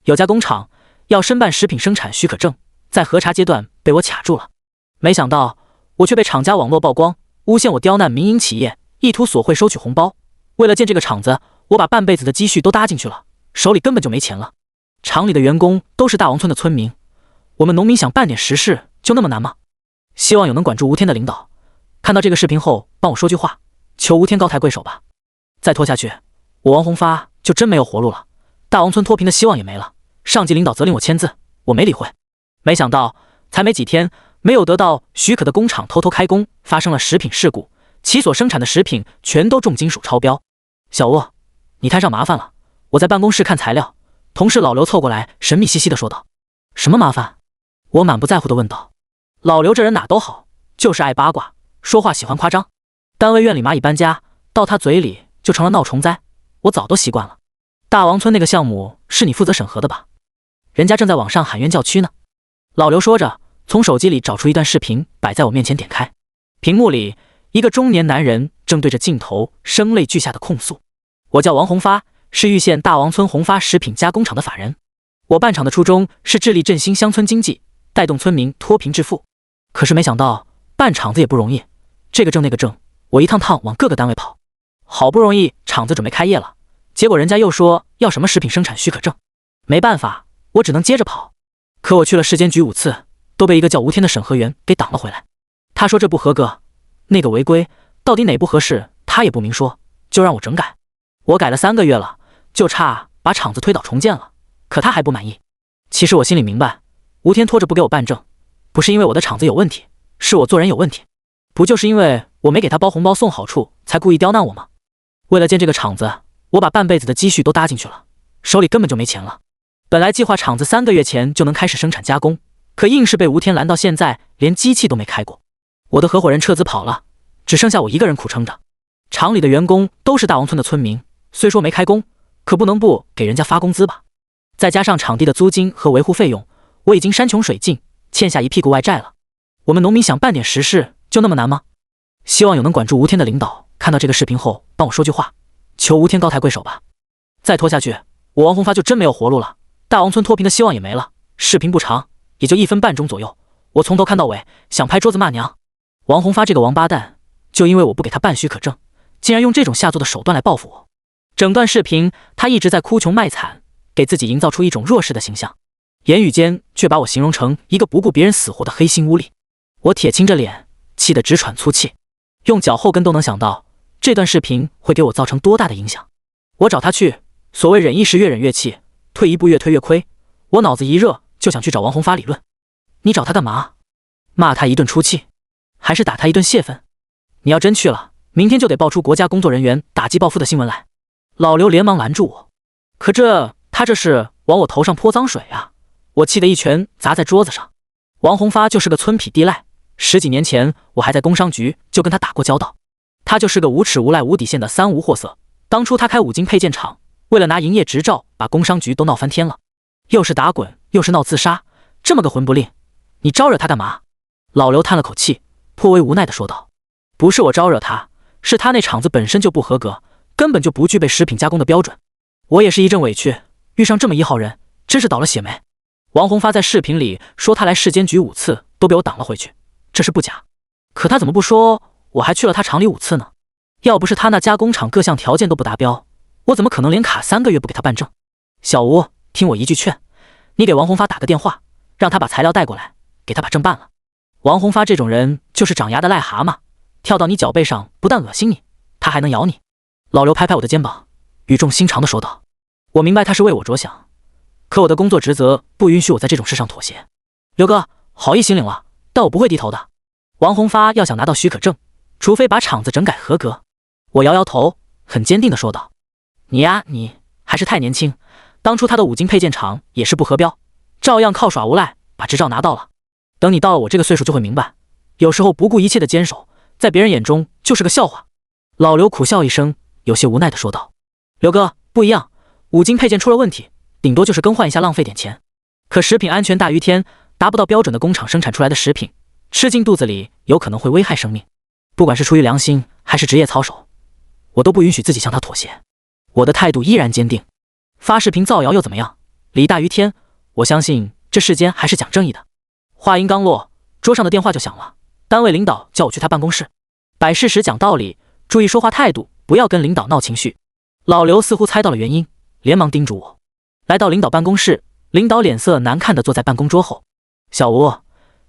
有家工厂要申办食品生产许可证，在核查阶段被我卡住了。没想到我却被厂家网络曝光，诬陷我刁难民营企业，意图索贿收取红包。为了建这个厂子，我把半辈子的积蓄都搭进去了，手里根本就没钱了。厂里的员工都是大王村的村民，我们农民想办点实事就那么难吗？希望有能管住吴天的领导看到这个视频后帮我说句话，求吴天高抬贵手吧。再拖下去，我王宏发就真没有活路了，大王村脱贫的希望也没了。上级领导责令我签字，我没理会。没想到才没几天，没有得到许可的工厂偷偷开工，发生了食品事故，其所生产的食品全都重金属超标。小吴，你摊上麻烦了，我在办公室看材料。同事老刘凑过来，神秘兮兮地说道。什么麻烦？我满不在乎地问道。老刘这人哪都好，就是爱八卦，说话喜欢夸张。单位院里蚂蚁搬家，到他嘴里就成了闹虫灾，我早都习惯了。大王村那个项目是你负责审核的吧？人家正在网上喊冤叫屈呢。老刘说着，从手机里找出一段视频，摆在我面前点开。屏幕里，一个中年男人正对着镜头声泪俱下的控诉。我叫王宏发，是玉县大王村宏发食品加工厂的法人。我办厂的初衷是致力振兴乡村经济，带动村民脱贫致富。可是没想到办厂子也不容易，这个证那个证，我一趟趟往各个单位跑。好不容易厂子准备开业了，结果人家又说要什么食品生产许可证。没办法，我只能接着跑。可我去了市监局5次，都被一个叫吴天的审核员给挡了回来。他说这不合格，那个违规，到底哪不合适他也不明说，就让我整改。我改了3个月了，就差把厂子推倒重建了，可他还不满意。其实我心里明白，吴天拖着不给我办证，不是因为我的厂子有问题，是我做人有问题。不就是因为我没给他包红包送好处，才故意刁难我吗？为了建这个厂子，我把半辈子的积蓄都搭进去了，手里根本就没钱了。本来计划厂子3个月前就能开始生产加工，可硬是被吴天拦到现在，连机器都没开过。我的合伙人撤资跑了，只剩下我一个人苦撑着。厂里的员工都是大王村的村民，虽说没开工，可不能不给人家发工资吧。再加上场地的租金和维护费用，我已经山穷水尽，欠下一屁股外债了。我们农民想办点实事就那么难吗？希望有能管住吴天的领导看到这个视频后帮我说句话，求吴天高抬贵手吧。再拖下去，我王宏发就真没有活路了，大王村脱贫的希望也没了。视频不长，也就1分半钟左右，我从头看到尾，想拍桌子骂娘。王宏发这个王八蛋，就因为我不给他办许可证，竟然用这种下作的手段来报复我。整段视频他一直在哭穷卖惨，给自己营造出一种弱势的形象，言语间却把我形容成一个不顾别人死活的黑心污吏。我铁青着脸，气得直喘粗气，用脚后跟都能想到这段视频会给我造成多大的影响。我找他去，所谓忍一时越忍越气，退一步越退越亏。我脑子一热就想去找王宏发理论。你找他干嘛？骂他一顿出气，还是打他一顿泄愤？你要真去了，明天就得爆出国家工作人员打击报复的新闻来。老刘连忙拦住我，可他这是往我头上泼脏水啊！我气得一拳砸在桌子上。王宏发就是个村痞地赖，10几年前我还在工商局就跟他打过交道。他就是个无耻无赖无底线的三无货色。当初他开五金配件厂，为了拿营业执照，把工商局都闹翻天了，又是打滚又是闹自杀，这么个混不吝，你招惹他干嘛？老刘叹了口气，颇为无奈地说道：不是我招惹他，是他那厂子本身就不合格，根本就不具备食品加工的标准。我也是一阵委屈，遇上这么一号人，真是倒了血霉。王宏发在视频里说他来市监局5次都被我挡了回去，这是不假。可他怎么不说我还去了他厂里5次呢？要不是他那加工厂各项条件都不达标，我怎么可能连卡3个月不给他办证？小吴，听我一句劝，你给王宏发打个电话，让他把材料带过来，给他把证办了。王宏发这种人就是长牙的癞蛤蟆，跳到你脚背上不但恶心你，他还能咬你。老刘拍拍我的肩膀，语重心长地说道：我明白他是为我着想，可我的工作职责不允许我在这种事上妥协。刘哥，好意心领了，但我不会低头的。王宏发要想拿到许可证，除非把厂子整改合格。我摇摇头，很坚定地说道：你还是太年轻，当初他的五金配件厂也是不合标，照样靠耍无赖把执照拿到了。等你到了我这个岁数就会明白，有时候不顾一切的坚守，在别人眼中就是个笑话。老刘苦笑一声，有些无奈地说道：刘哥，不一样，五金配件出了问题，顶多就是更换一下，浪费点钱。可食品安全大于天，达不到标准的工厂生产出来的食品，吃进肚子里有可能会危害生命。不管是出于良心还是职业操守，我都不允许自己向他妥协。我的态度依然坚定。发视频造谣又怎么样？理大于天，我相信这世间还是讲正义的。话音刚落，桌上的电话就响了，单位领导叫我去他办公室，摆事实讲道理，注意说话态度，不要跟领导闹情绪。老刘似乎猜到了原因，连忙叮嘱我。来到领导办公室，领导脸色难看地坐在办公桌后。小吴，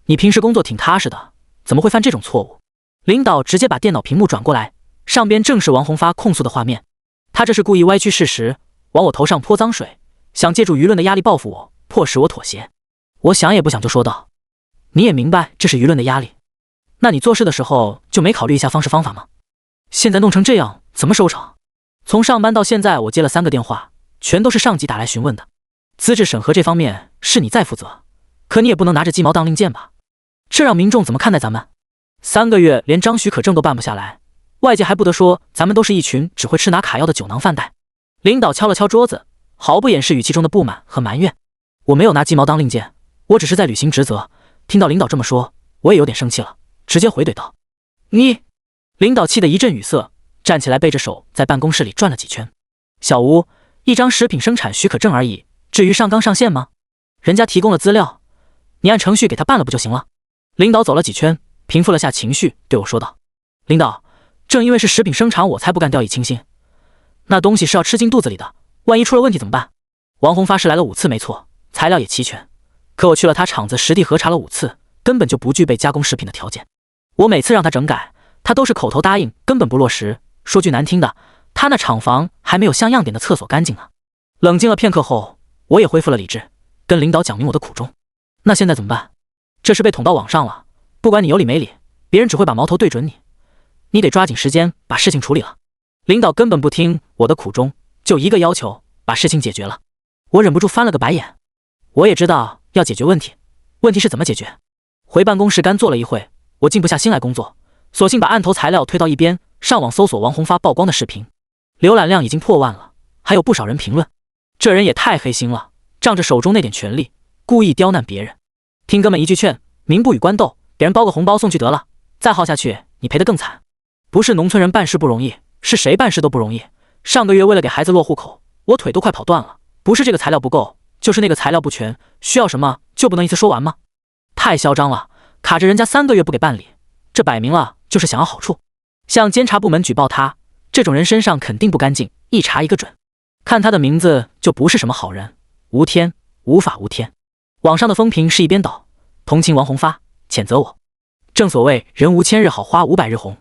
你平时工作挺踏实的，怎么会犯这种错误？领导直接把电脑屏幕转过来，上边正是王红发控诉的画面。他这是故意歪曲事实，往我头上泼脏水，想借助舆论的压力报复我，迫使我妥协。我想也不想就说道：你也明白这是舆论的压力，那你做事的时候就没考虑一下方式方法吗？现在弄成这样，怎么收场？从上班到现在，我接了3个电话，全都是上级打来询问的。资质审核这方面是你在负责，可你也不能拿着鸡毛当令箭吧？这让民众怎么看待咱们？3个月连张许可证都办不下来，外界还不得说咱们都是一群只会吃拿卡要的酒囊饭袋。领导敲了敲桌子，毫不掩饰语气中的不满和埋怨。我没有拿鸡毛当令箭，我只是在履行职责。听到领导这么说，我也有点生气了，直接回怼道：你！领导气得一阵语塞，站起来背着手在办公室里转了几圈。小吴，一张食品生产许可证而已，至于上纲上线吗？人家提供了资料，你按程序给他办了不就行了？领导走了几圈，平复了下情绪，对我说道：领导，正因为是食品生产，我才不敢掉以轻心。那东西是要吃进肚子里的，万一出了问题怎么办？王红发是来了5次没错，材料也齐全，可我去了他厂子实地核查了5次，根本就不具备加工食品的条件。我每次让他整改，他都是口头答应，根本不落实。说句难听的，他那厂房还没有像样点的厕所干净呢。冷静了片刻后，我也恢复了理智，跟领导讲明我的苦衷。那现在怎么办？这事被捅到网上了，不管你有理没理，别人只会把矛头对准你，你得抓紧时间把事情处理了。领导根本不听我的苦衷，就一个要求，把事情解决了。我忍不住翻了个白眼。我也知道要解决问题，问题是怎么解决？回办公室干坐了一会，我静不下心来工作，索性把案头材料推到一边，上网搜索王红发曝光的视频，浏览量已经破万了，还有不少人评论，这人也太黑心了，仗着手中那点权力，故意刁难别人。听哥们一句劝，民不与官斗，给人包个红包送去得了，再耗下去你赔得更惨。不是农村人办事不容易，是谁办事都不容易。上个月为了给孩子落户口，我腿都快跑断了，不是这个材料不够，就是那个材料不全，需要什么就不能一次说完吗？太嚣张了，卡着人家3个月不给办理，这摆明了就是想要好处。向监察部门举报他，这种人身上肯定不干净，一查一个准。看他的名字就不是什么好人，无天无法无天。网上的风评是一边倒，同情王红发，谴责我。正所谓人无千日好，花500日红。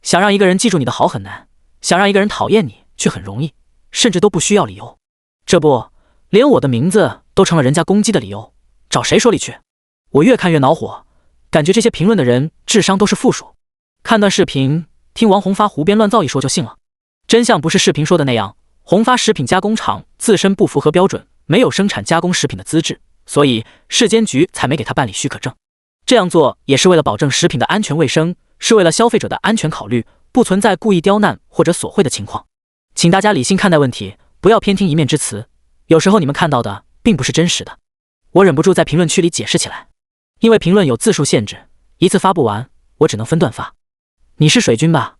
想让一个人记住你的好很难，想让一个人讨厌你却很容易，甚至都不需要理由。这不，连我的名字都成了人家攻击的理由，找谁说理去？我越看越恼火，感觉这些评论的人智商都是负数。看段视频，听王红发胡编乱造一说就信了。真相不是视频说的那样，红发食品加工厂自身不符合标准，没有生产加工食品的资质，所以市监局才没给他办理许可证。这样做也是为了保证食品的安全卫生，是为了消费者的安全考虑，不存在故意刁难或者索贿的情况。请大家理性看待问题，不要偏听一面之词，有时候你们看到的并不是真实的。我忍不住在评论区里解释起来，因为评论有字数限制，一次发不完，我只能分段发。你是水军吧？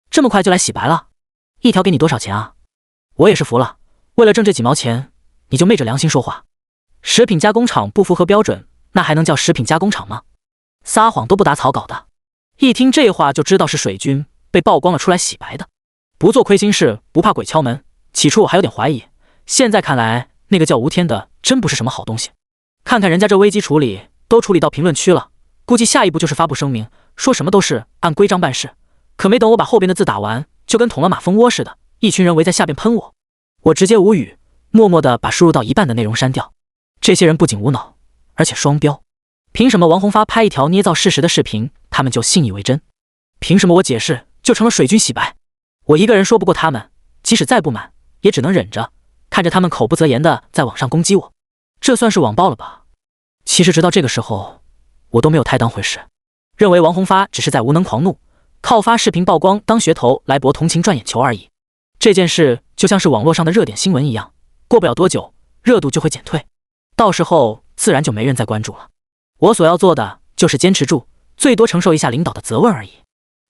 这么快就来洗白了？一条给你多少钱啊？我也是服了，为了挣这几毛钱，你就昧着良心说话。食品加工厂不符合标准，那还能叫食品加工厂吗？撒谎都不打草稿的，一听这话就知道是水军，被曝光了出来洗白的。不做亏心事，不怕鬼敲门。起初我还有点怀疑，现在看来那个叫吴天的真不是什么好东西。看看人家这危机处理都处理到评论区了，估计下一步就是发布声明，说什么都是按规章办事。可没等我把后边的字打完，就跟捅了马蜂窝似的，一群人围在下边喷我。我直接无语，默默地把输入到一半的内容删掉。这些人不仅无脑，而且双标。凭什么王红发拍一条捏造事实的视频，他们就信以为真？凭什么我解释就成了水军洗白？我一个人说不过他们，即使再不满，也只能忍着，看着他们口不择言的在网上攻击我。这算是网暴了吧？其实直到这个时候，我都没有太当回事，认为王红发只是在无能狂怒，靠发视频曝光当噱头来博同情赚眼球而已。这件事就像是网络上的热点新闻一样，过不了多久，热度就会减退，到时候自然就没人再关注了。我所要做的就是坚持住，最多承受一下领导的责问而已。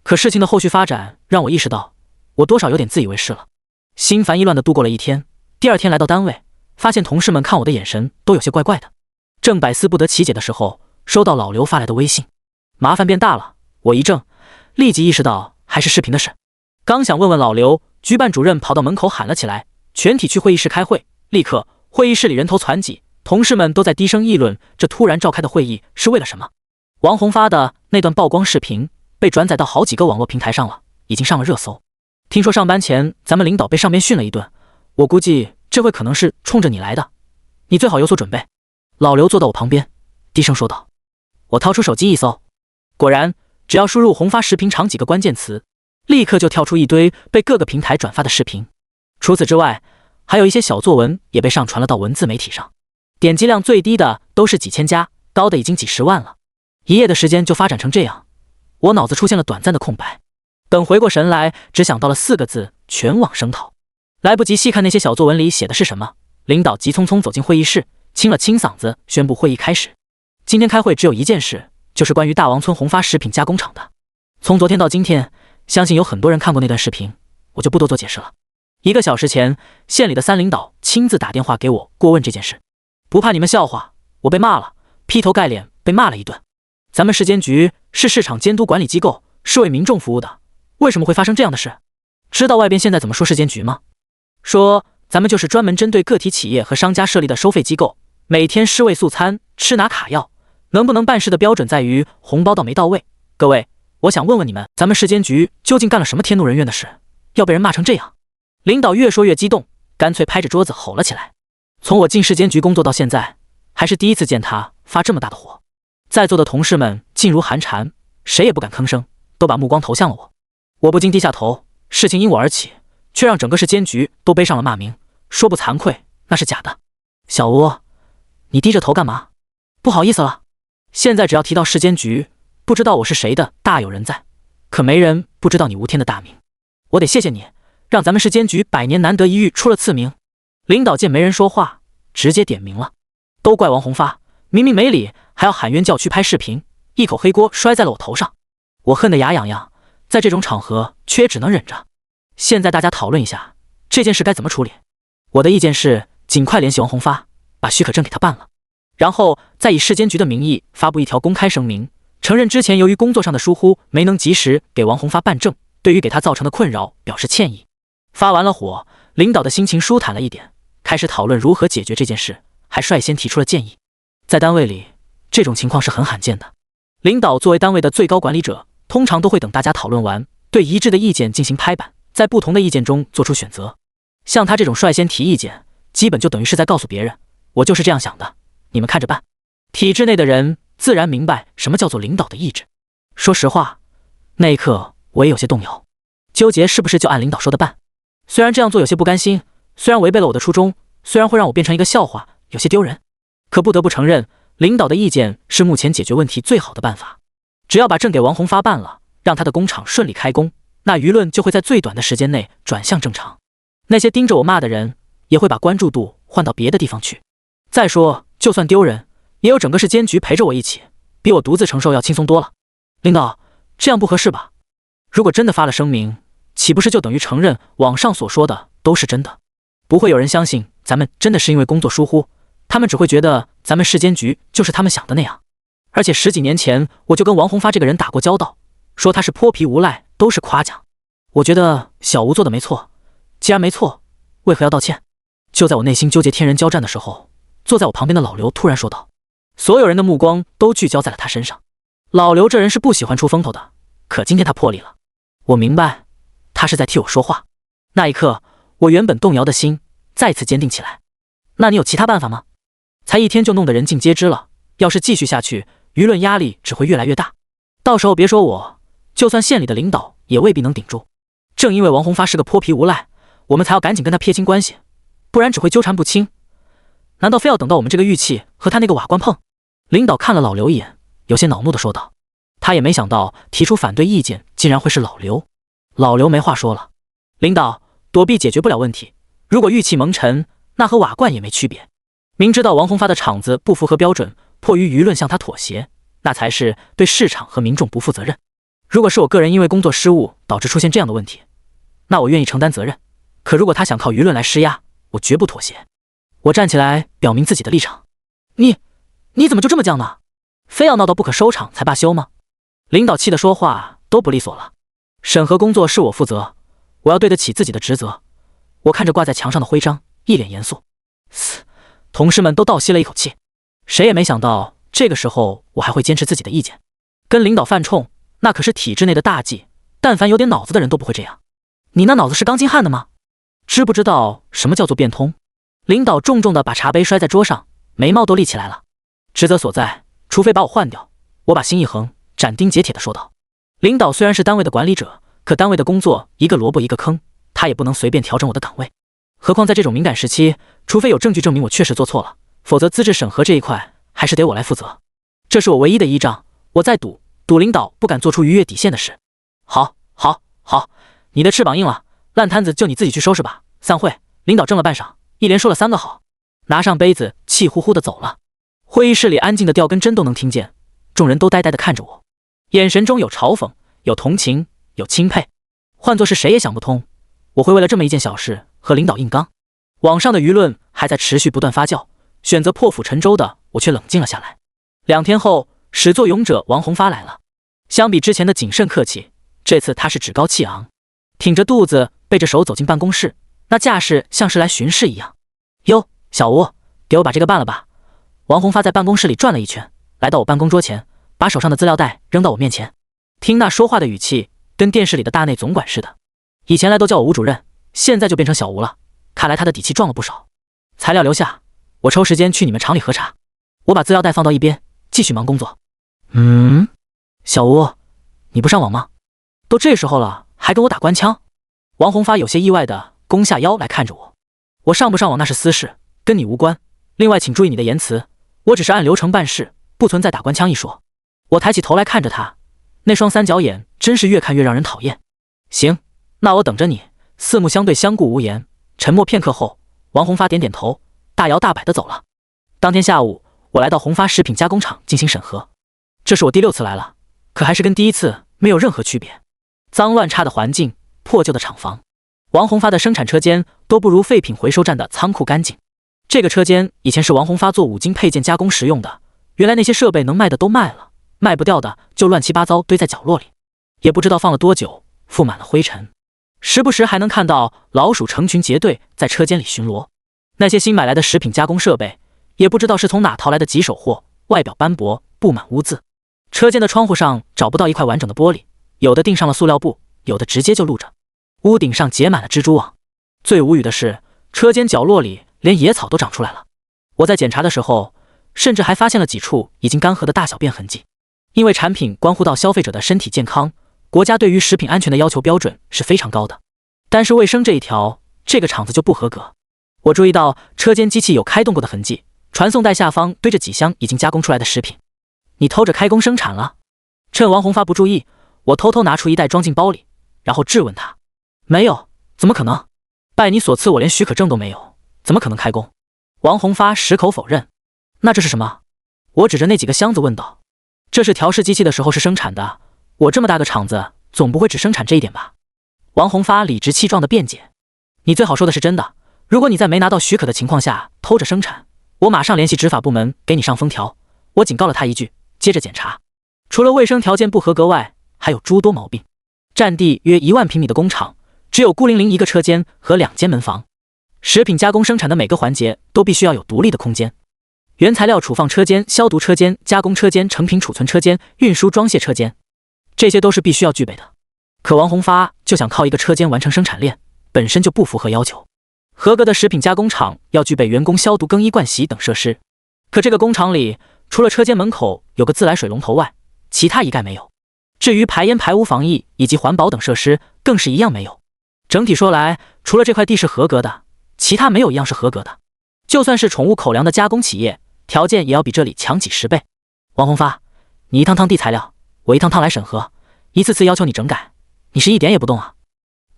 可事情的后续发展让我意识到，我多少有点自以为是了。心烦意乱地度过了一天，第二天来到单位，发现同事们看我的眼神都有些怪怪的。正百思不得其解的时候，收到老刘发来的微信，麻烦变大了。我一怔，立即意识到还是视频的事。刚想问问老刘，局办主任跑到门口喊了起来：“全体去会议室开会！”立刻，会议室里人头攒挤，同事们都在低声议论这突然召开的会议是为了什么。王红发的那段曝光视频被转载到好几个网络平台上了，已经上了热搜。听说上班前咱们领导被上面训了一顿，我估计这回可能是冲着你来的，你最好有所准备。老刘坐到我旁边，低声说道。我掏出手机一搜，果然只要输入红发视频场几个关键词，立刻就跳出一堆被各个平台转发的视频。除此之外，还有一些小作文也被上传了到文字媒体上，点击量最低的都是几千加，高的已经几十万了。一夜的时间就发展成这样，我脑子出现了短暂的空白。等回过神来，只想到了4个字：全网声讨。来不及细看那些小作文里写的是什么，领导急匆匆走进会议室，清了清嗓子，宣布会议开始。今天开会只有一件事，就是关于大王村红发食品加工厂的。从昨天到今天，相信有很多人看过那段视频，我就不多做解释了。1个小时前，县里的3领导亲自打电话给我过问这件事。不怕你们笑话，我被骂了，劈头盖脸被骂了一顿。咱们市监局是市场监督管理机构，是为民众服务的，为什么会发生这样的事？知道外边现在怎么说市监局吗？说咱们就是专门针对个体企业和商家设立的收费机构，每天尸位素餐，吃拿卡要，能不能办事的标准在于红包到没到位。各位，我想问问你们，咱们市监局究竟干了什么天怒人怨的事，要被人骂成这样？领导越说越激动，干脆拍着桌子吼了起来。从我进市监局工作到现在，还是第一次见他发这么大的火。在座的同事们噤如寒蝉，谁也不敢吭声，都把目光投向了我。我不禁低下头，事情因我而起，却让整个市监局都背上了骂名。说不惭愧，那是假的。小吴，你低着头干嘛？不好意思了。现在只要提到市监局，不知道我是谁的大有人在，可没人不知道你吴天的大名。我得谢谢你，让咱们市监局100年难得一遇出了次名。领导见没人说话，直接点名了。都怪王红发，明明没理，还要喊冤叫屈拍视频，一口黑锅摔在了我头上。我恨得牙痒痒，在这种场合却也只能忍着。现在大家讨论一下这件事该怎么处理。我的意见是尽快联系王红发，把许可证给他办了，然后再以市监局的名义发布一条公开声明，承认之前由于工作上的疏忽没能及时给王红发办证，对于给他造成的困扰表示歉意。发完了火，领导的心情舒坦了一点，开始讨论如何解决这件事，还率先提出了建议。在单位里，这种情况是很罕见的。领导作为单位的最高管理者，通常都会等大家讨论完，对一致的意见进行拍板，在不同的意见中做出选择。像他这种率先提意见，基本就等于是在告诉别人，我就是这样想的，你们看着办。体制内的人自然明白什么叫做领导的意志。说实话，那一刻我也有些动摇，纠结是不是就按领导说的办。虽然这样做有些不甘心，虽然违背了我的初衷，虽然会让我变成一个笑话，有些丢人，可不得不承认，领导的意见是目前解决问题最好的办法。只要把证给王红发办了，让他的工厂顺利开工，那舆论就会在最短的时间内转向正常。那些盯着我骂的人也会把关注度换到别的地方去。再说，就算丢人，也有整个市监局陪着我一起，比我独自承受要轻松多了。领导，这样不合适吧？如果真的发了声明，岂不是就等于承认网上所说的都是真的？不会有人相信咱们真的是因为工作疏忽，他们只会觉得咱们市监局就是他们想的那样。而且10几年前我就跟王红发这个人打过交道，说他是泼皮无赖都是夸奖。我觉得小吴做的没错，既然没错，为何要道歉？就在我内心纠结天人交战的时候，坐在我旁边的老刘突然说道。所有人的目光都聚焦在了他身上。老刘这人是不喜欢出风头的，可今天他破例了。我明白，他是在替我说话。那一刻，我原本动摇的心再次坚定起来。那你有其他办法吗？才1天就弄得人尽皆知了，要是继续下去，舆论压力只会越来越大。到时候别说我，就算县里的领导也未必能顶住。正因为王红发是个泼皮无赖，我们才要赶紧跟他撇清关系，不然只会纠缠不清。难道非要等到我们这个玉器和他那个瓦罐碰？领导看了老刘一眼，有些恼怒地说道。他也没想到提出反对意见竟然会是老刘。老刘没话说了。领导，躲避解决不了问题，如果玉器蒙尘，那和瓦罐也没区别。明知道王红发的厂子不符合标准，迫于舆论向他妥协，那才是对市场和民众不负责任。如果是我个人因为工作失误导致出现这样的问题，那我愿意承担责任。可如果他想靠舆论来施压，我绝不妥协。我站起来表明自己的立场。你怎么就这么犟呢？非要闹到不可收场才罢休吗？领导气得说话都不利索了。审核工作是我负责，我要对得起自己的职责。我看着挂在墙上的徽章，一脸严肃。同事们都倒吸了一口气，谁也没想到这个时候我还会坚持自己的意见。跟领导犯冲，那可是体制内的大忌，但凡有点脑子的人都不会这样。你那脑子是钢筋焊的吗？知不知道什么叫做变通？领导重重地把茶杯摔在桌上，眉毛都立起来了。职责所在，除非把我换掉。我把心一横，斩钉截铁地说道。领导虽然是单位的管理者，可单位的工作一个萝卜一个坑，他也不能随便调整我的岗位。何况在这种敏感时期，除非有证据证明我确实做错了，否则资质审核这一块还是得我来负责。这是我唯一的依仗，我在赌领导不敢做出逾越底线的事。好，你的翅膀硬了，烂摊子就你自己去收拾吧。散会。领导怔了半晌，一连说了3个好，拿上杯子气呼呼地走了。会议室里安静的掉根针都能听见，众人都呆呆地看着我，眼神中有嘲讽，有同情，有钦佩。换作是谁也想不通，我会为了这么一件小事和领导硬刚。网上的舆论还在持续不断发酵，选择破釜沉舟的我却冷静了下来。2天后，始作俑者王宏发来了。相比之前的谨慎客气，这次他是趾高气昂，挺着肚子背着手走进办公室，那架势像是来巡视一样。哟，小吴，给我把这个办了吧。王宏发在办公室里转了一圈，来到我办公桌前，把手上的资料袋扔到我面前。听那说话的语气，跟电视里的大内总管似的。以前来都叫我吴主任，现在就变成小吴了，看来他的底气壮了不少。材料留下，我抽时间去你们厂里核查。我把资料袋放到一边，继续忙工作。小吴，你不上网吗？都这时候了，还跟我打官腔？王宏发有些意外的弓下腰来看着我。我上不上网那是私事，跟你无关。另外请注意你的言辞，我只是按流程办事，不存在打官腔一说。我抬起头来看着他，那双3角眼真是越看越让人讨厌。行，那我等着你。四目相对，相顾无言。沉默片刻后，王宏发点点头，大摇大摆地走了。当天下午，我来到宏发食品加工厂进行审核，这是我第6次来了，可还是跟第1次没有任何区别。脏乱差的环境，破旧的厂房，王宏发的生产车间都不如废品回收站的仓库干净。这个车间以前是王宏发做5金配件加工时用的，原来那些设备能卖的都卖了，卖不掉的就乱七八糟堆在角落里，也不知道放了多久，覆满了灰尘。时不时还能看到老鼠成群结队在车间里巡逻。那些新买来的食品加工设备，也不知道是从哪淘来的棘手货，外表斑驳，布满污渍。车间的窗户上找不到一块完整的玻璃，有的钉上了塑料布，有的直接就露着。屋顶上结满了蜘蛛网。最无语的是，车间角落里连野草都长出来了。我在检查的时候，甚至还发现了几处已经干涸的大小便痕迹。因为产品关乎到消费者的身体健康，国家对于食品安全的要求标准是非常高的。但是卫生这一条，这个厂子就不合格。我注意到车间机器有开动过的痕迹，传送带下方堆着几箱已经加工出来的食品。你偷着开工生产了？趁王宏发不注意，我偷偷拿出1袋装进包里，然后质问他。没有，怎么可能？拜你所赐，我连许可证都没有，怎么可能开工？王宏发矢口否认。那这是什么？我指着那几个箱子问道。这是调试机器的时候是生产的，我这么大个厂子，总不会只生产这一点吧？王宏发理直气壮地辩解。你最好说的是真的，如果你在没拿到许可的情况下偷着生产，我马上联系执法部门给你上封条。我警告了他一句，接着检查。除了卫生条件不合格外，还有诸多毛病。占地约1万平米的工厂，只有孤零零1个车间和2间门房。食品加工生产的每个环节都必须要有独立的空间。原材料储放车间、消毒车间、加工车间、成品储存车间、运输装卸车间，这些都是必须要具备的。可王宏发就想靠一个车间完成生产链，本身就不符合要求。合格的食品加工厂要具备员工消毒、更衣、盥洗等设施，可这个工厂里除了车间门口有个自来水龙头外，其他一概没有。至于排烟排污防疫以及环保等设施，更是一样没有。整体说来，除了这块地是合格的，其他没有一样是合格的。就算是宠物口粮的加工企业，条件也要比这里强几10倍。王宏发，你一趟趟递材料，我一趟趟来审核，一次次要求你整改，你是一点也不动啊？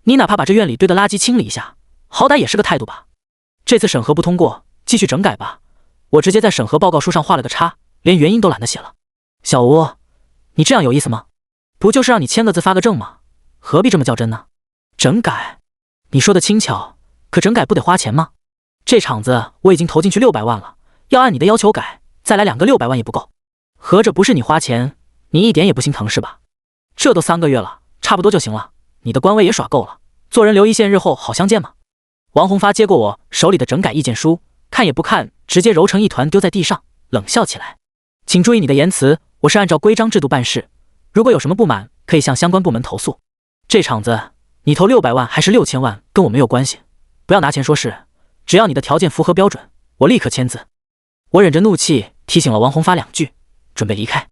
你哪怕把这院里堆的垃圾清理一下，好歹也是个态度吧？这次审核不通过，继续整改吧。我直接在审核报告书上画了个叉，连原因都懒得写了。小吴，你这样有意思吗？不就是让你签个字发个证吗？何必这么较真呢？整改？你说的轻巧，可整改不得花钱吗？这场子我已经投进去600万了，要按你的要求改，再来2个600万也不够。合着不是你花钱，你一点也不心疼是吧？这都3个月了，差不多就行了。你的官威也耍够了，做人留一线，日后好相见嘛。王宏发接过我手里的整改意见书，看也不看，直接揉成一团丢在地上，冷笑起来。请注意你的言辞，我是按照规章制度办事，如果有什么不满，可以向相关部门投诉。这场子你投600万还是6000万，跟我没有关系，不要拿钱说事，只要你的条件符合标准，我立刻签字。我忍着怒气提醒了王宏发2句，准备离开。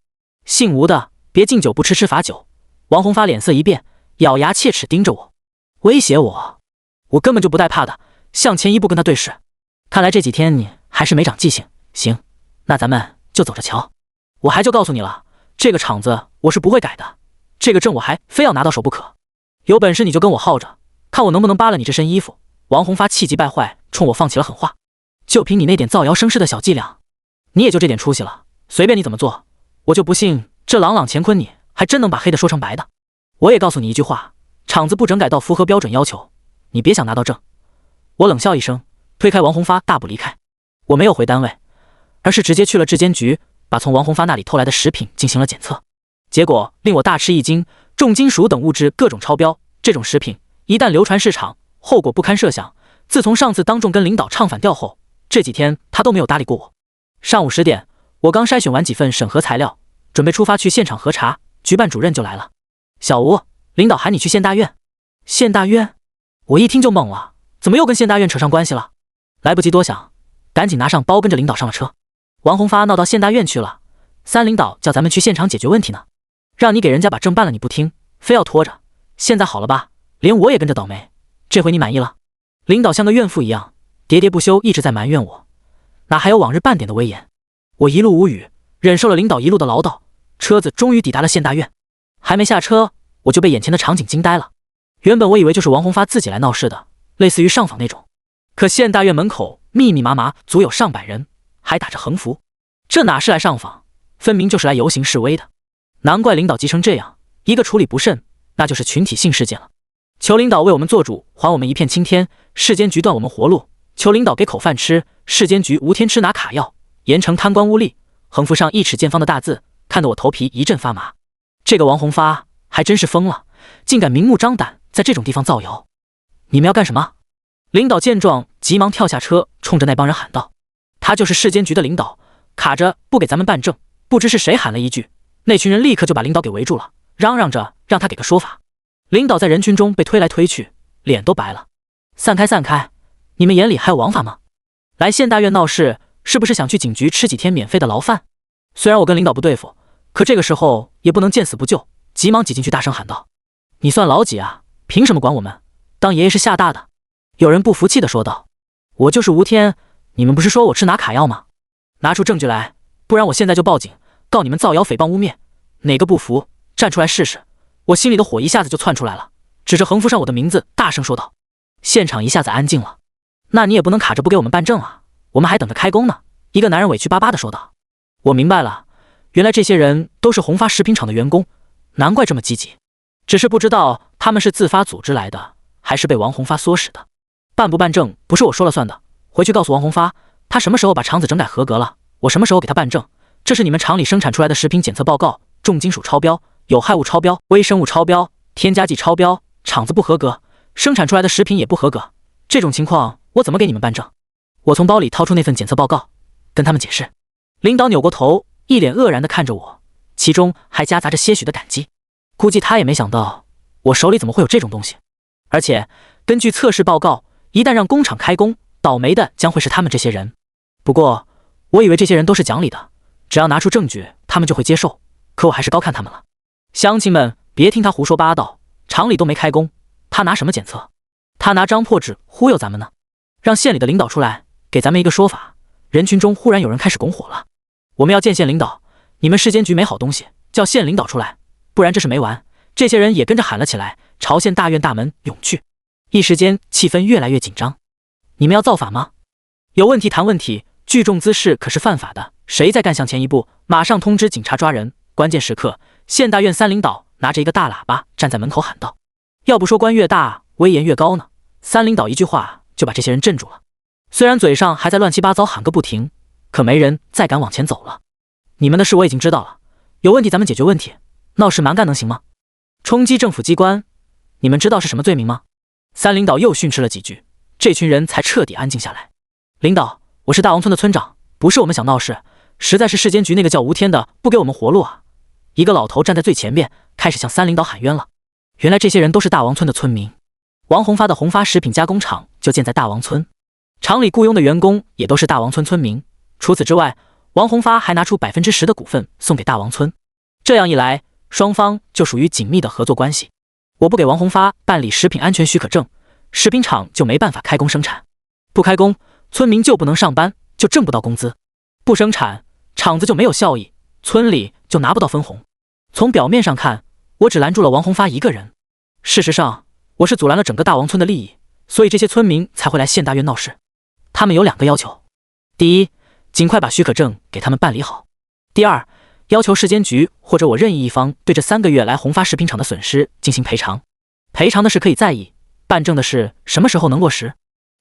姓吴的，别敬酒不吃吃罚酒。王宏发脸色一变，咬牙切齿盯着我，威胁我。我根本就不带怕的，向前一步跟他对视。看来这几天你还是没长记性。行，那咱们就走着瞧。我还就告诉你了，这个场子我是不会改的，这个证我还非要拿到手不可。有本事你就跟我耗着，看我能不能扒了你这身衣服。王宏发气急败坏，冲我放起了狠话。就凭你那点造谣生事的小伎俩，你也就这点出息了，随便你怎么做，我就不信这朗朗乾坤你还真能把黑的说成白的。我也告诉你一句话，场子不整改到符合标准要求，你别想拿到证。我冷笑一声，推开王宏发大步离开。我没有回单位，而是直接去了质监局，把从王宏发那里偷来的食品进行了检测。结果令我大吃一惊，重金属等物质各种超标，这种食品一旦流传市场，后果不堪设想。自从上次当众跟领导唱反调后，这几天他都没有搭理过我。上午10点，我刚筛选完几份审核材料，准备出发去现场核查，局办主任就来了。小吴，领导喊你去县大院。县大院？我一听就懵了，怎么又跟县大院扯上关系了？来不及多想，赶紧拿上包跟着领导上了车。王宏发闹到县大院去了，3领导叫咱们去现场解决问题呢，让你给人家把证办了你不听，非要拖着。现在好了吧，连我也跟着倒霉，这回你满意了？领导像个怨妇一样喋喋不休，一直在埋怨我，哪还有往日半点的威严？我一路无语，忍受了领导一路的唠叨，车子终于抵达了县大院。还没下车，我就被眼前的场景惊呆了。原本我以为就是王宏发自己来闹事的，类似于上访那种，可县大院门口密密麻麻足有上百人，还打着横幅，这哪是来上访，分明就是来游行示威的。难怪领导急成这样，一个处理不慎，那就是群体性事件了。求领导为我们做主，还我们一片青天，市监局断我们活路，求领导给口饭吃，市监局无天吃拿卡要，严惩贪官污吏，横幅上1尺见方的大字，看得我头皮一阵发麻。这个王宏发还真是疯了，竟敢明目张胆在这种地方造谣。你们要干什么？领导见状急忙跳下车，冲着那帮人喊道。他就是市监局的领导，卡着不给咱们办证，不知是谁喊了一句，那群人立刻就把领导给围住了，嚷嚷着让他给个说法。领导在人群中被推来推去，脸都白了。散开散开，你们眼里还有王法吗？来县大院闹事，是不是想去警局吃几天免费的牢饭？虽然我跟领导不对付，可这个时候也不能见死不救，急忙挤进去大声喊道：你算老几啊？凭什么管我们？当爷爷是吓大的？有人不服气地说道。我就是吴天，你们不是说我吃拿卡药吗？拿出证据来，不然我现在就报警，告你们造谣诽谤污蔑。哪个不服，站出来试试。我心里的火一下子就窜出来了，指着横幅上我的名字大声说道。现场一下子安静了。那你也不能卡着不给我们办证啊，我们还等着开工呢。一个男人委屈巴巴地说道。我明白了，原来这些人都是宏发食品厂的员工，难怪这么积极。只是不知道他们是自发组织来的，还是被王宏发唆使的。办不办证不是我说了算的，回去告诉王宏发，他什么时候把厂子整改合格了，我什么时候给他办证。这是你们厂里生产出来的食品检测报告，重金属超标，有害物超标，微生物超标，添加剂超标，厂子不合格，生产出来的食品也不合格，这种情况我怎么给你们办证？我从包里掏出那份检测报告，跟他们解释。领导扭过头，一脸愕然地看着我，其中还夹杂着些许的感激。估计他也没想到我手里怎么会有这种东西。而且根据测试报告，一旦让工厂开工，倒霉的将会是他们这些人。不过我以为这些人都是讲理的，只要拿出证据他们就会接受，可我还是高看他们了。乡亲们别听他胡说八道，厂里都没开工，他拿什么检测？他拿张破纸忽悠咱们呢。让县里的领导出来给咱们一个说法。人群中忽然有人开始拱火了。我们要见县领导，你们市监局没好东西，叫县领导出来，不然这事没完。这些人也跟着喊了起来，朝县大院大门涌去。一时间气氛越来越紧张。你们要造反吗？有问题谈问题，聚众滋事可是犯法的，谁再敢向前一步，马上通知警察抓人。关键时刻，县大院3领导拿着一个大喇叭站在门口喊道。要不说官越大威严越高呢，3领导一句话就把这些人镇住了。虽然嘴上还在乱七八糟喊个不停，可没人再敢往前走了。你们的事我已经知道了，有问题咱们解决问题，闹事蛮干能行吗？冲击政府机关，你们知道是什么罪名吗？三领导又训斥了几句，这群人才彻底安静下来。领导，我是大王村的村长，不是我们想闹事，实在是市监局那个叫吴天的不给我们活路啊！一个老头站在最前边，开始向三领导喊冤了。原来这些人都是大王村的村民，王宏发的宏发食品加工厂就建在大王村，厂里雇佣的员工也都是大王村村民。除此之外，王宏发还拿出10%的股份送给大王村，这样一来，双方就属于紧密的合作关系。我不给王宏发办理食品安全许可证，食品厂就没办法开工生产，不开工，村民就不能上班，就挣不到工资，不生产，厂子就没有效益，村里就拿不到分红。从表面上看，我只拦住了王宏发一个人，事实上，我是阻拦了整个大王村的利益，所以这些村民才会来县大院闹事。他们有2个要求：第一，尽快把许可证给他们办理好；第二，要求市监局或者我任意一方对这3个月来宏发食品厂的损失进行赔偿。赔偿的事可以再议，办证的事什么时候能落实？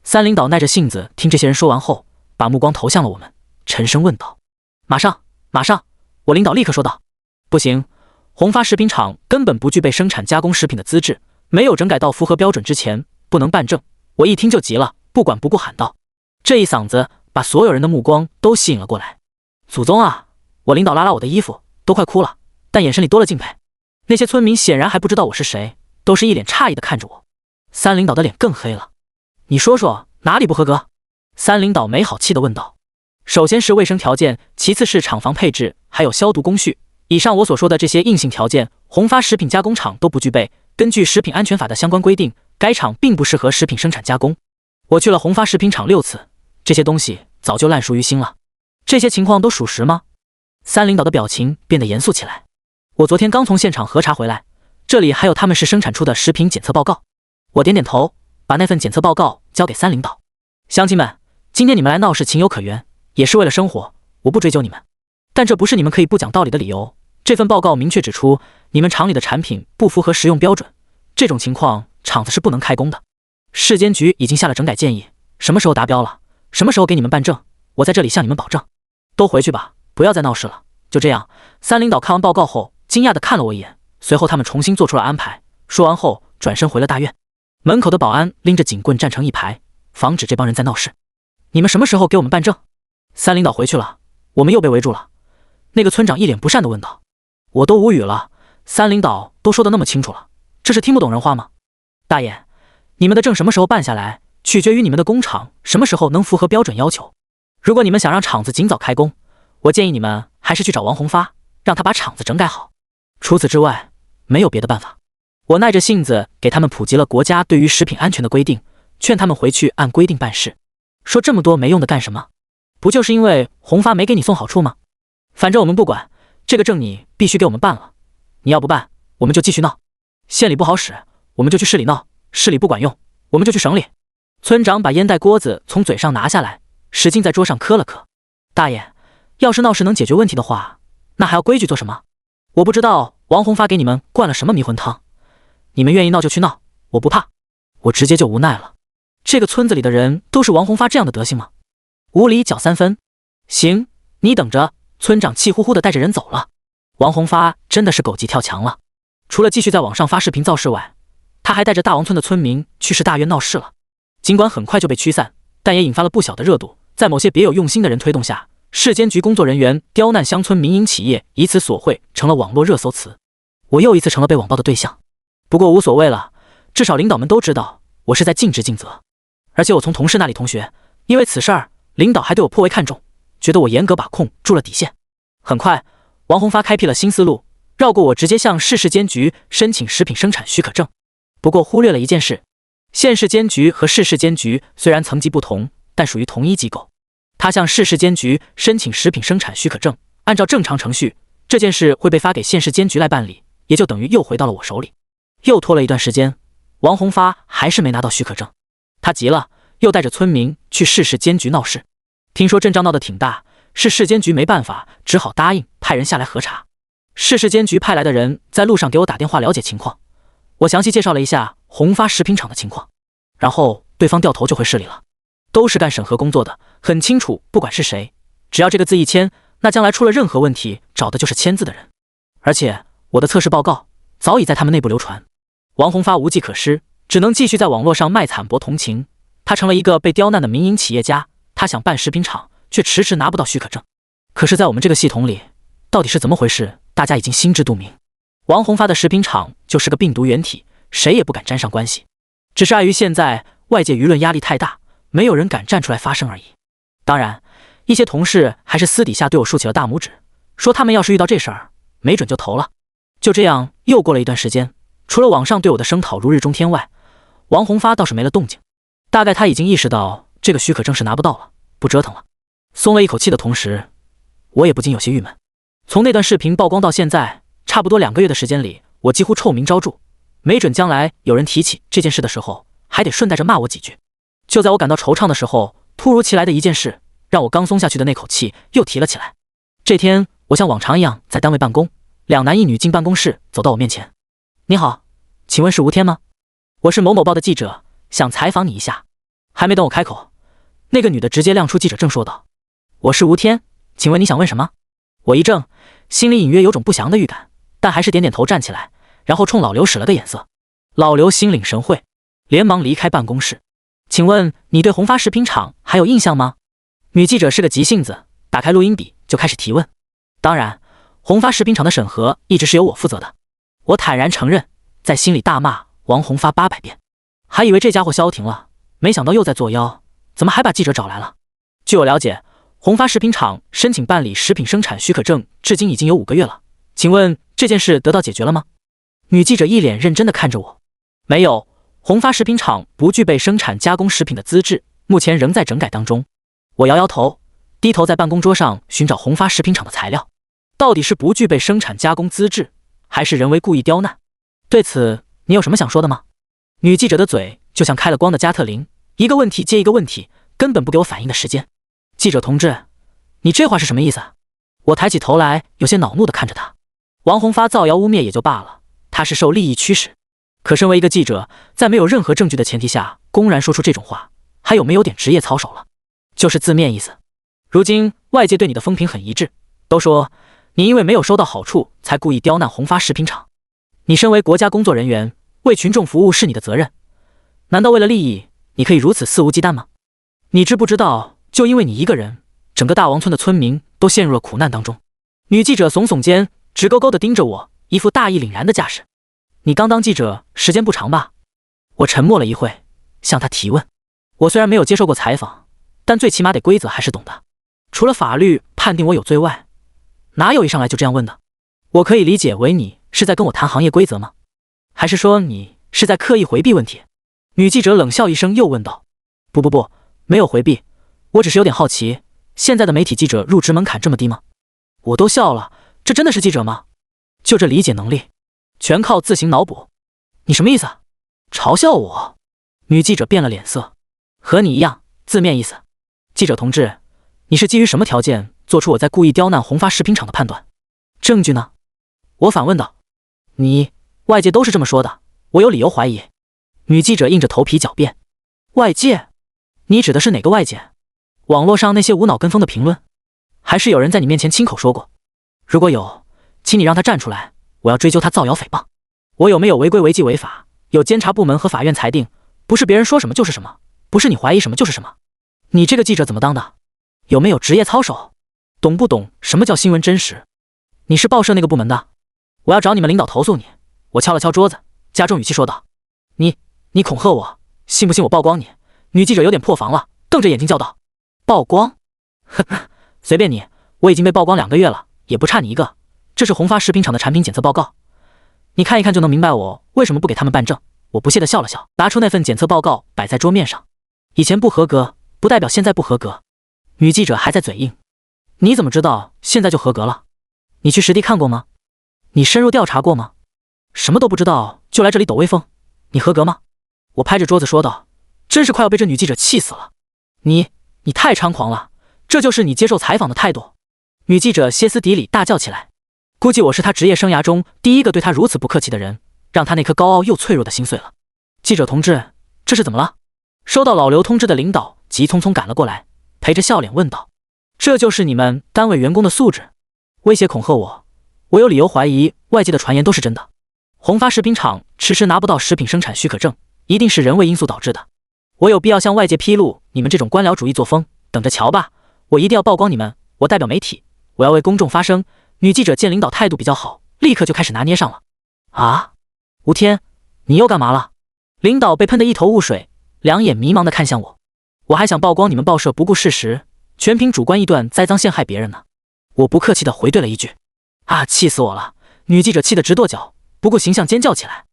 三领导耐着性子听这些人说完后，把目光投向了我们，沉声问道：马上，马上！我领导立刻说道：不行，宏发食品厂根本不具备生产加工食品的资质，没有整改到符合标准之前，不能办证。我一听就急了，不管不顾喊道。这一嗓子把所有人的目光都吸引了过来。祖宗啊！我领导拉拉我的衣服，都快哭了，但眼神里多了敬佩。那些村民显然还不知道我是谁，都是一脸诧异的看着我。三领导的脸更黑了。你说说哪里不合格？三领导没好气地问道。首先是卫生条件，其次是厂房配置，还有消毒工序。以上我所说的这些硬性条件，宏发食品加工厂都不具备。根据食品安全法的相关规定，该厂并不适合食品生产加工。我去了宏发食品厂6次，这些东西早就烂熟于心了。这些情况都属实吗？三领导的表情变得严肃起来。我昨天刚从现场核查回来，这里还有他们市生产出的食品检测报告。我点点头，把那份检测报告交给三领导。乡亲们，今天你们来闹事情有可原，也是为了生活，我不追究你们。但这不是你们可以不讲道理的理由。这份报告明确指出，你们厂里的产品不符合食用标准，这种情况厂子是不能开工的。市监局已经下了整改建议，什么时候达标了，什么时候给你们办证，我在这里向你们保证。都回去吧，不要再闹事了。就这样，三领导看完报告后，惊讶地看了我一眼，随后他们重新做出了安排。说完后，转身回了大院。门口的保安拎着警棍站成一排，防止这帮人再闹事。你们什么时候给我们办证？三领导回去了，我们又被围住了。那个村长一脸不善地问道。我都无语了，三领导都说得那么清楚了，这是听不懂人话吗？大爷，你们的证什么时候办下来，取决于你们的工厂什么时候能符合标准要求。如果你们想让厂子尽早开工，我建议你们还是去找王宏发，让他把厂子整改好。除此之外，没有别的办法。我耐着性子给他们普及了国家对于食品安全的规定，劝他们回去按规定办事。说这么多没用的干什么？不就是因为宏发没给你送好处吗？反正我们不管，这个证你必须给我们办了。你要不办，我们就继续闹。县里不好使，我们就去市里闹；市里不管用，我们就去省里。村长把烟袋锅子从嘴上拿下来，使劲在桌上磕了磕。大爷，要是闹事能解决问题的话，那还要规矩做什么？我不知道王宏发给你们灌了什么迷魂汤，你们愿意闹就去闹，我不怕。我直接就无奈了。这个村子里的人都是王宏发这样的德行吗？无理搅3分。行，你等着。村长气呼呼地带着人走了。王宏发真的是狗急跳墙了，除了继续在网上发视频造势外，他还带着大王村的村民去市大院闹事了。尽管很快就被驱散，但也引发了不小的热度。在某些别有用心的人推动下，市监局工作人员刁难乡村民营企业，以此索贿，成了网络热搜词。我又一次成了被网暴的对象。不过无所谓了，至少领导们都知道我是在尽职尽责。而且我从同事那里同学，因为此事儿，领导还对我颇为看重，觉得我严格把控住了底线。很快，王宏发开辟了新思路，绕过我直接向市监局申请食品生产许可证。不过忽略了一件事，县市监局和市监局虽然层级不同，但属于同一机构。他向市监局申请食品生产许可证，按照正常程序，这件事会被发给县市监局来办理，也就等于又回到了我手里。又拖了一段时间，王宏发还是没拿到许可证。他急了，又带着村民去市监局闹事。听说阵仗闹得挺大，市监局没办法，只好答应派人下来核查。市监局派来的人在路上给我打电话了解情况，我详细介绍了一下宏发食品厂的情况，然后对方掉头就回市里了。都是干审核工作的，很清楚，不管是谁，只要这个字一签，那将来出了任何问题，找的就是签字的人。而且我的测试报告早已在他们内部流传。王宏发无计可施，只能继续在网络上卖惨博同情。他成了一个被刁难的民营企业家，他想办食品厂，却迟迟拿不到许可证。可是在我们这个系统里，到底是怎么回事，大家已经心知肚明。王宏发的食品厂就是个病毒原体，谁也不敢沾上关系，只是碍于现在外界舆论压力太大，没有人敢站出来发声而已。当然，一些同事还是私底下对我竖起了大拇指，说他们要是遇到这事儿，没准就投了。就这样又过了一段时间，除了网上对我的声讨如日中天外，王宏发倒是没了动静。大概他已经意识到这个许可证是拿不到了，不折腾了。松了一口气的同时，我也不禁有些郁闷。从那段视频曝光到现在，差不多2个月的时间里，我几乎臭名昭著，没准将来有人提起这件事的时候，还得顺带着骂我几句。就在我感到惆怅的时候，突如其来的一件事，让我刚松下去的那口气又提了起来。这天，我像往常一样在单位办公，2男1女进办公室，走到我面前。你好，请问是吴天吗？我是某某报的记者，想采访你一下。还没等我开口，那个女的直接亮出记者证说道：我是吴天，请问你想问什么？我一怔，心里隐约有种不祥的预感，但还是点点头站起来，然后冲老刘使了个眼色。老刘心领神会，连忙离开办公室。请问你对宏发食品厂还有印象吗？女记者是个急性子，打开录音笔就开始提问。当然，宏发食品厂的审核一直是由我负责的。我坦然承认，在心里大骂王宏发800遍，还以为这家伙消停了，没想到又在作妖，怎么还把记者找来了？据我了解，宏发食品厂申请办理食品生产许可证至今已经有5个月了，请问这件事得到解决了吗？女记者一脸认真地看着我。没有，宏发食品厂不具备生产加工食品的资质，目前仍在整改当中。我摇摇头，低头在办公桌上寻找宏发食品厂的材料。到底是不具备生产加工资质，还是人为故意刁难？对此你有什么想说的吗？女记者的嘴就像开了光的加特林，一个问题接一个问题，根本不给我反应的时间。记者同志，你这话是什么意思？我抬起头来，有些恼怒地看着他。王宏发造谣污蔑也就罢了，他是受利益驱使。可身为一个记者，在没有任何证据的前提下，公然说出这种话，还有没有点职业操守了？就是字面意思。如今外界对你的风评很一致，都说你因为没有收到好处，才故意刁难宏发食品厂。你身为国家工作人员，为群众服务是你的责任，难道为了利益，你可以如此肆无忌惮吗？你知不知道，就因为你一个人，整个大王村的村民都陷入了苦难当中？女记者耸耸肩，直勾勾地盯着我，一副大义凛然的架势。你刚当记者时间不长吧？我沉默了一会，向他提问。我虽然没有接受过采访，但最起码得规则还是懂的。除了法律判定我有罪外，哪有一上来就这样问的？我可以理解为你是在跟我谈行业规则吗？还是说你是在刻意回避问题？女记者冷笑一声，又问道：不，没有回避，我只是有点好奇，现在的媒体记者入职门槛这么低吗？我都笑了，这真的是记者吗？就这理解能力，全靠自行脑补。你什么意思？嘲笑我？女记者变了脸色。和你一样，字面意思。记者同志，你是基于什么条件做出我在故意刁难宏发食品厂的判断？证据呢？我反问道。外界都是这么说的，我有理由怀疑。女记者硬着头皮狡辩。外界？你指的是哪个外界？网络上那些无脑跟风的评论？还是有人在你面前亲口说过？如果有，请你让他站出来，我要追究他造谣诽谤。我有没有违规违纪违法？有监察部门和法院裁定，不是别人说什么就是什么，不是你怀疑什么就是什么。你这个记者怎么当的？有没有职业操守？懂不懂什么叫新闻真实？你是报社那个部门的？我要找你们领导投诉你。我敲了敲桌子，加重语气说道：你恐吓我，信不信我曝光你？女记者有点破防了，瞪着眼睛叫道：曝光？呵呵，随便你，我已经被曝光2个月了，也不差你一个。这是宏发食品厂的产品检测报告，你看一看就能明白我为什么不给他们办证。我不屑地笑了笑，拿出那份检测报告摆在桌面上。以前不合格，不代表现在不合格。女记者还在嘴硬。你怎么知道现在就合格了？你去实地看过吗？你深入调查过吗？什么都不知道就来这里抖威风，你合格吗？我拍着桌子说道，真是快要被这女记者气死了。你太猖狂了，这就是你接受采访的态度？女记者歇斯底里大叫起来。估计我是她职业生涯中第一个对她如此不客气的人，让她那颗高傲又脆弱的心碎了。记者同志，这是怎么了？收到老刘通知的领导急匆匆赶了过来，陪着笑脸问道：“这就是你们单位员工的素质？威胁恐吓我，我有理由怀疑外界的传言都是真的。宏发食品厂迟迟拿不到食品生产许可证，一定是人为因素导致的。我有必要向外界披露你们这种官僚主义作风？等着瞧吧，我一定要曝光你们！我代表媒体，我要为公众发声。”女记者见领导态度比较好，立刻就开始拿捏上了。啊，吴天，你又干嘛了？领导被喷得一头雾水，两眼迷茫地看向我。我还想曝光你们报社不顾事实，全凭主观臆断栽赃陷害别人呢。我不客气地回怼了一句。啊，气死我了！女记者气得直跺脚，不顾形象尖叫起来。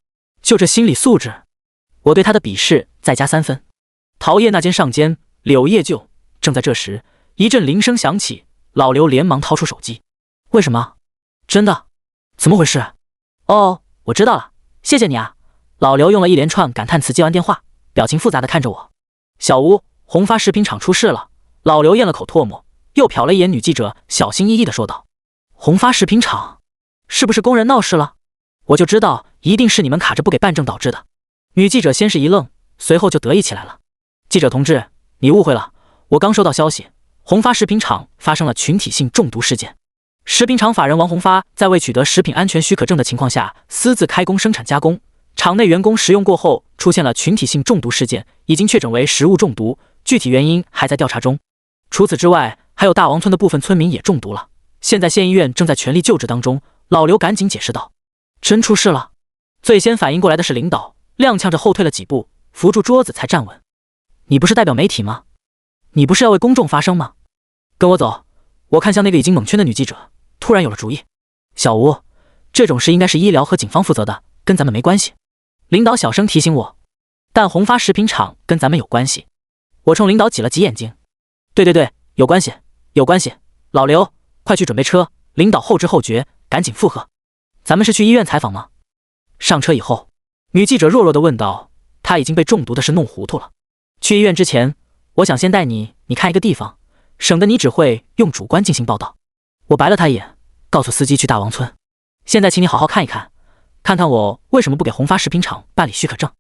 就这心理素质，我对她的鄙视再加3分。陶业那间上间，柳叶就。正在这时，一阵铃声响起，老刘连忙掏出手机。为什么？真的？怎么回事？哦，我知道了，谢谢你啊。老刘用了一连串感叹词接完电话，表情复杂的看着我。小吴，宏发食品厂出事了。老刘咽了口唾沫，又瞟了一眼女记者，小心翼翼的说道：“宏发食品厂，是不是工人闹事了？我就知道，一定是你们卡着不给办证导致的。”女记者先是一愣，随后就得意起来了。记者同志，你误会了，我刚收到消息，宏发食品厂发生了群体性中毒事件。食品厂法人王宏发在未取得食品安全许可证的情况下私自开工生产加工，厂内员工食用过后出现了群体性中毒事件，已经确诊为食物中毒，具体原因还在调查中。除此之外，还有大王村的部分村民也中毒了，现在县医院正在全力救治当中。老刘赶紧解释道：“真出事了？”最先反应过来的是领导，踉跄着后退了几步，扶住桌子才站稳。“你不是代表媒体吗？你不是要为公众发声吗？跟我走。”我看向那个已经蒙圈的女记者，突然有了主意。小吴，这种事应该是医疗和警方负责的，跟咱们没关系。领导小声提醒我。但宏发食品厂跟咱们有关系。我冲领导挤了挤眼睛。对，有关系，有关系。老刘，快去准备车。领导后知后觉，赶紧附和。咱们是去医院采访吗？上车以后，女记者弱弱地问道，她已经被中毒的事弄糊涂了。去医院之前，我想先带你看一个地方，省得你只会用主观进行报道。我白了他一眼，告诉司机去大王村。现在请你好好看一看，看看我为什么不给宏发食品厂办理许可证。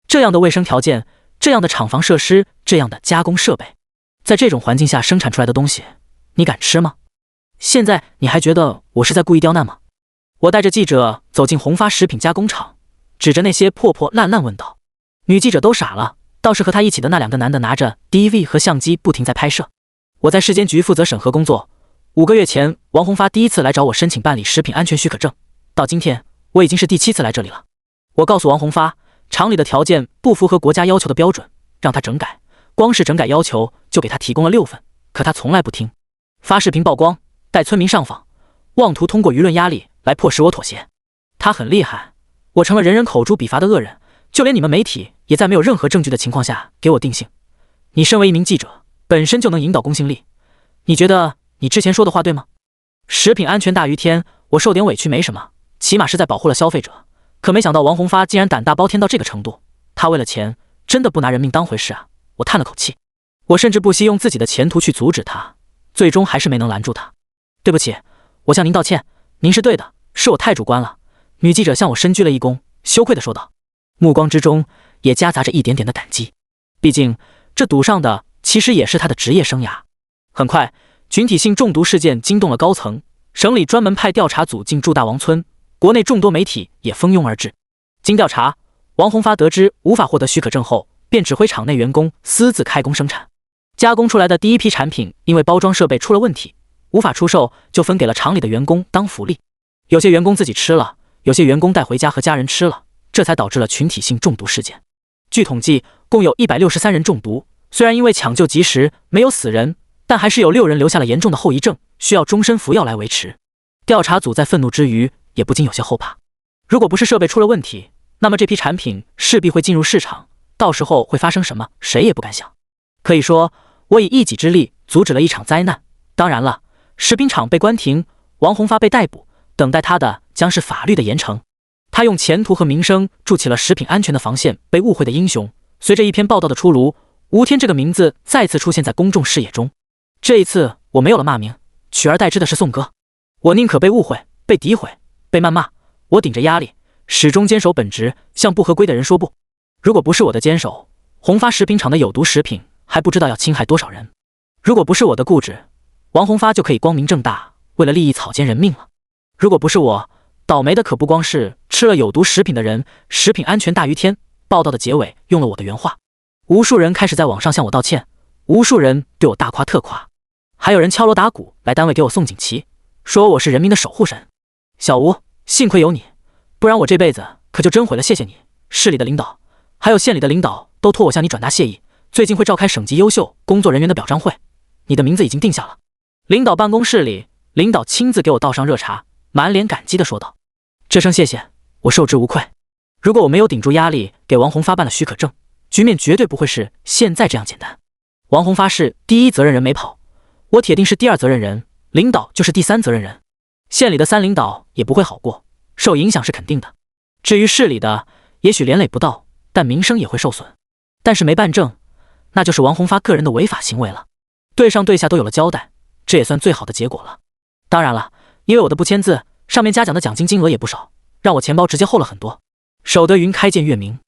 这样的卫生条件，这样的厂房设施，这样的加工设备，在这种环境下生产出来的东西，你敢吃吗？现在你还觉得我是在故意刁难吗？我带着记者走进宏发食品加工厂，指着那些破破烂烂问道。女记者都傻了，倒是和她一起的那2个男的拿着 DV 和相机不停在拍摄。我在市监局负责审核工作，5个月前王宏发第一次来找我申请办理食品安全许可证，到今天我已经是第7次来这里了。我告诉王宏发，厂里的条件不符合国家要求的标准，让他整改，光是整改要求就给他提供了6份，可他从来不听。发视频曝光，带村民上访，妄图通过舆论压力来迫使我妥协。他很厉害，我成了人人口诛笔伐的恶人，就连你们媒体也在没有任何证据的情况下给我定性。你身为一名记者，本身就能引导公信力，你觉得你之前说的话对吗？食品安全大于天，我受点委屈没什么，起码是在保护了消费者。可没想到王宏发竟然胆大包天到这个程度，他为了钱真的不拿人命当回事啊！我叹了口气，我甚至不惜用自己的前途去阻止他，最终还是没能拦住他。对不起，我向您道歉，您是对的，是我太主观了。女记者向我深鞠了一躬，羞愧地说道，目光之中也夹杂着一点点的感激，毕竟这赌上的其实也是他的职业生涯。很快，群体性中毒事件惊动了高层，省里专门派调查组进驻大王村，国内众多媒体也蜂拥而至。经调查，王宏发得知无法获得许可证后，便指挥厂内员工私自开工生产，加工出来的第一批产品因为包装设备出了问题，无法出售，就分给了厂里的员工当福利。有些员工自己吃了，有些员工带回家和家人吃了，这才导致了群体性中毒事件。据统计，共有163人中毒，虽然因为抢救及时没有死人，但还是有6人留下了严重的后遗症，需要终身服药来维持。调查组在愤怒之余，也不禁有些后怕。如果不是设备出了问题，那么这批产品势必会进入市场，到时候会发生什么，谁也不敢想。可以说，我以一己之力阻止了一场灾难。当然了，食品厂被关停，王宏发被逮捕，等待他的将是法律的严惩。他用前途和名声筑起了食品安全的防线，被误会的英雄。随着一篇报道的出炉，吴天这个名字再次出现在公众视野中。这一次我没有了骂名，取而代之的是颂歌。我宁可被误会、被诋毁、被谩骂，我顶着压力，始终坚守本职，向不合规的人说不。如果不是我的坚守，宏发食品厂的有毒食品还不知道要侵害多少人。如果不是我的固执，王宏发就可以光明正大为了利益草菅人命了。如果不是我，倒霉的可不光是吃了有毒食品的人。食品安全大于天。报道的结尾用了我的原话，无数人开始在网上向我道歉，无数人对我大夸特夸，还有人敲锣打鼓来单位给我送锦旗，说我是人民的守护神。小吴，幸亏有你，不然我这辈子可就真毁了。谢谢你，市里的领导还有县里的领导都托我向你转达谢意。最近会召开省级优秀工作人员的表彰会，你的名字已经定下了。领导办公室里，领导亲自给我倒上热茶，满脸感激地说道：这声谢谢我受之无愧。如果我没有顶住压力给王宏发办了许可证，局面绝对不会是现在这样简单。王宏发是第一责任人没跑，我铁定是第二责任人，领导就是第三责任人。县里的三领导也不会好过，受影响是肯定的。至于市里的，也许连累不到，但名声也会受损。但是没办证，那就是王宏发个人的违法行为了。对上对下都有了交代，这也算最好的结果了。当然了，因为我的不签字，上面嘉奖的奖金金额也不少，让我钱包直接厚了很多。守得云开见月明，